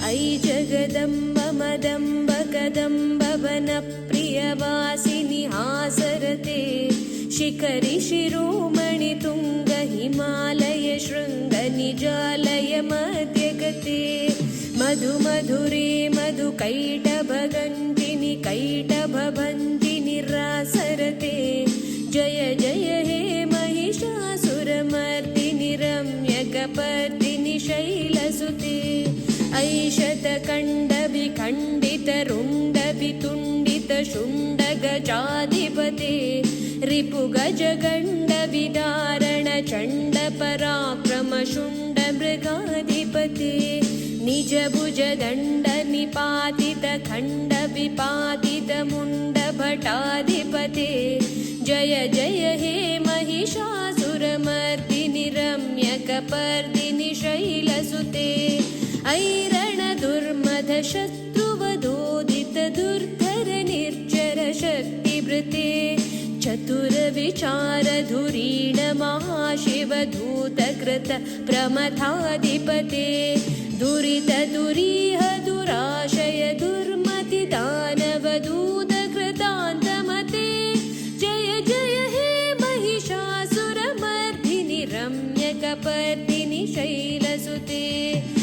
अयि जगदम्ब मदम्ब कदम्ब वनप्रियवासिनि हासरते शिखरि शिरोमणि तुङ्ग हिमालय शृङ्ग निजालय मध्यगते मधु मधुरे मधु कैटभगन्तिनि कैटभवन्तिनि रासरते जय जय हे महिषासुरमर्दिनि रम्यकपर्दिनि शैलसुते ऐशतकण्डविखण्डितरुण्डवितुण्डितशुण्डगजाधिपते रिपुगजगण्डविदारण चण्डपराक्रमशुण्डमृगाधिपते निजभुजदण्डनिपातितखण्डविपातितमुण्डभटाधिपते जय जय हे महिषासुरमर्दिनि रम्यकपर्दिनि शैलसुते ऐरणदुर्मदशत्रुवधोदितदुर्धर निर्जर शक्तिभृते चतुरविचारधुरीण महाशिवधूतकृत प्रमथाधिपते दुरितदुरी